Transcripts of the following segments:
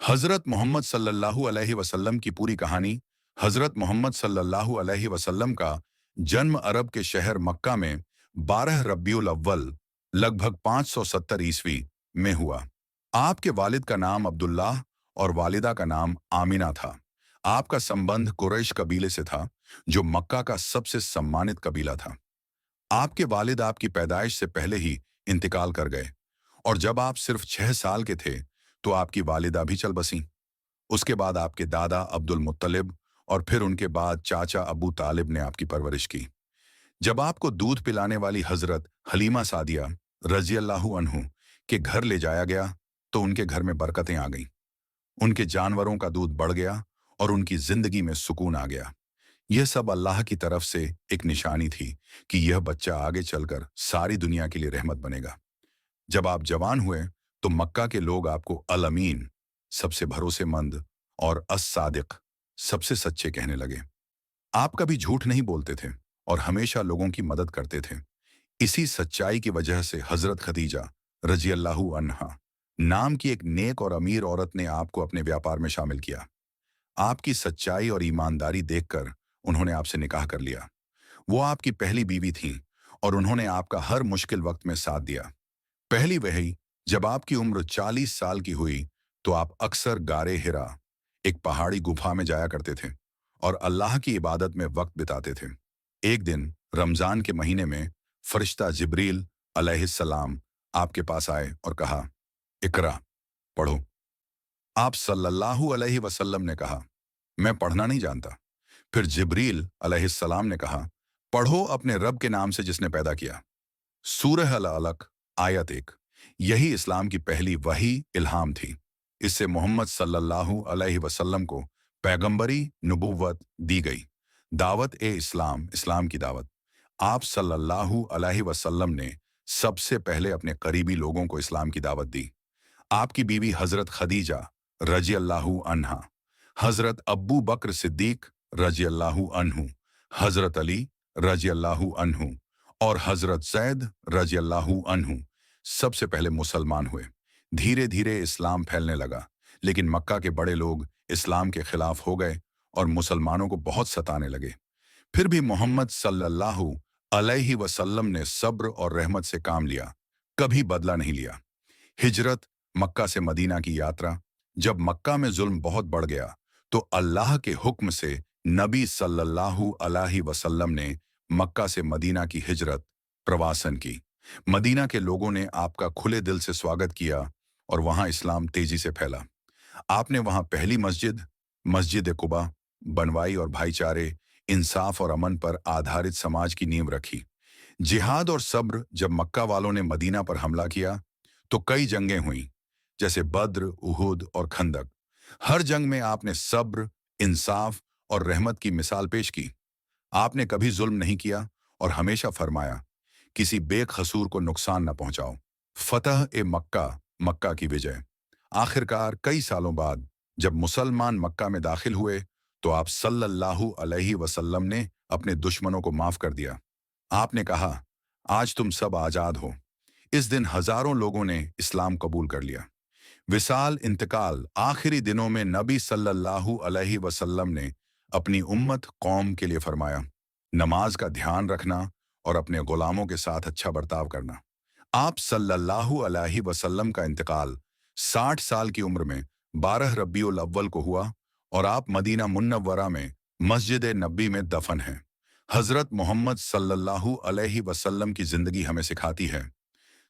हज़रत मोहम्मद सल्लल्लाहु अलैहि वसल्लम की पूरी कहानी। हज़रत मोहम्मद सल्लल्लाहु अलैहि वसल्लम का जन्म अरब के शहर मक्का में 12 रब्बियुल अव्वल लगभग 570 ईस्वी में हुआ। आपके वालिद का नाम अब्दुल्लाह और वालिदा का नाम आमिना था। आपका संबंध कुरैश कबीले से था, जो मक्का का सबसे सम्मानित कबीला था। आपके वालिद आपकी पैदाइश से पहले ही इंतकाल कर गए, और जब आप सिर्फ 6 साल के थे तो आपकी वालिदा भी चल बसीं। उसके बाद आपके दादा अब्दुल मुत्तलिब और फिर उनके बाद चाचा अबू तालिब ने आपकी परवरिश की। जब आपको दूध पिलाने वाली हजरत हलीमा सादिया रजी अल्लाहु अन्हु के घर ले जाया गया, तो उनके घर में बरकतें आ गईं। उनके जानवरों का दूध बढ़ गया और उनकी जिंदगी में सुकून आ गया। यह सब अल्लाह की तरफ से एक निशानी थी कि यह बच्चा आगे चलकर सारी दुनिया के लिए रहमत बनेगा। जब आप जवान हुए तो मक्का के लोग आपको अल अमीन, सबसे भरोसेमंद, और अस सादिक, सबसे सच्चे कहने लगे। आप कभी झूठ नहीं बोलते थे और हमेशा लोगों की मदद करते थे। इसी सच्चाई की वजह से हजरत खदीजा रजी अल्लाहु अन्हा नाम की एक नेक और अमीर औरत ने आपको अपने व्यापार में शामिल किया। आपकी सच्चाई और ईमानदारी देखकर उन्होंने आपसे निकाह कर लिया। वो आपकी पहली बीवी थीं और उन्होंने आपका हर मुश्किल वक्त में साथ दिया। पहली वही, जब आपकी उम्र 40 साल की हुई तो आप अक्सर गारे हिरा, एक पहाड़ी गुफा में जाया करते थे और अल्लाह की इबादत में वक्त बिताते थे। एक दिन रमजान के महीने में फरिश्ता जिब्रील अलैहिस्सलाम आपके पास आए और कहा, इकरा, पढ़ो। आप सल्लल्लाहु अलैहि वसल्लम ने कहा, मैं पढ़ना नहीं जानता। फिर जिब्रील अलैहिस्सलाम ने कहा, पढ़ो अपने रब के नाम से जिसने पैदा किया। सूरह अल अलक, आयत 1। यही इस्लाम की पहली वही इल्हाम थी। इससे मोहम्मद सल्लल्लाहु अलैहि वसल्लम को पैगंबरी नबुव्वत दी गई। दावत ए इस्लाम, इस्लाम की दावत। आप सल्लल्लाहु अलैहि वसल्लम ने सबसे पहले अपने करीबी लोगों को इस्लाम की दावत दी। आपकी बीवी हजरत खदीजा रजी अल्लाहु अन्हा, हजरत अब्बू बकर सिद्दीक रजी अल्लाहु अन्हु, हजरत अली रजी अल्लाहु अन्हु और हजरत जैद रजी अल्लाहु अन्हु सबसे पहले मुसलमान हुए। धीरे धीरे इस्लाम फैलने लगा, लेकिन मक्का के बड़े लोग इस्लाम के खिलाफ हो गए और मुसलमानों को बहुत सताने लगे। फिर भी मोहम्मद सल्लल्लाहु अलैहि वसल्लम ने सब्र और रहमत से काम लिया, कभी बदला नहीं लिया। हिजरत, मक्का से मदीना की यात्रा। जब मक्का में जुल्म बहुत बढ़ गया तो अल्लाह के हुक्म से नबी सल्लल्लाहु अलैहि वसल्लम ने मक्का से मदीना की हिजरत, प्रवासन की। मदीना के लोगों ने आपका खुले दिल से स्वागत किया और वहां इस्लाम तेजी से फैला। आपने वहां पहली मस्जिद, मस्जिद कुबा बनवाई और भाईचारे, इंसाफ और अमन पर आधारित समाज की नींव रखी। जिहाद और सब्र। जब मक्का वालों ने मदीना पर हमला किया तो कई जंगें हुईं, जैसे बद्र, उहुद और खंदक। हर जंग में आपने सब्र, इंसाफ और रहमत की मिसाल पेश की। आपने कभी जुल्म नहीं किया और हमेशा फरमाया, किसी बेकसूर को नुकसान न पहुंचाओ। फतह ए मक्का, मक्का की विजय। आखिरकार कई सालों बाद जब मुसलमान मक्का में दाखिल हुए तो आप सल्लल्लाहु अलैहि वसल्लम ने अपने दुश्मनों को माफ कर दिया। आपने कहा, आज तुम सब आजाद हो। इस दिन हजारों लोगों ने इस्लाम कबूल कर लिया। विसाल, इंतकाल। आखिरी दिनों में नबी सल्लल्लाहु अलैहि वसल्लम ने अपनी उम्मत कौम के लिए फरमाया, नमाज का ध्यान रखना और अपने गुलामों के साथ अच्छा बर्ताव करना। आप सल्लल्लाहु अलैहि वसल्लम का इंतकाल 60 साल की उम्र में 12 रब्बियुल अव्वल को हुआ और आप मदीना मुन्नव्वरा में मस्जिद नबी में दफन हैं। हजरत मोहम्मद सल्लल्लाहु अलैहि वसल्लम की जिंदगी हमें सिखाती है,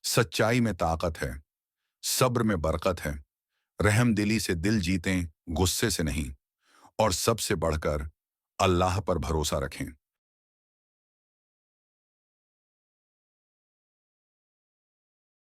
सच्चाई में ताकत है, सब्र में बरकत है, रहमदिली से दिल जीतें, गुस्से से नहीं, और सबसे बढ़कर अल्लाह पर भरोसा रखें।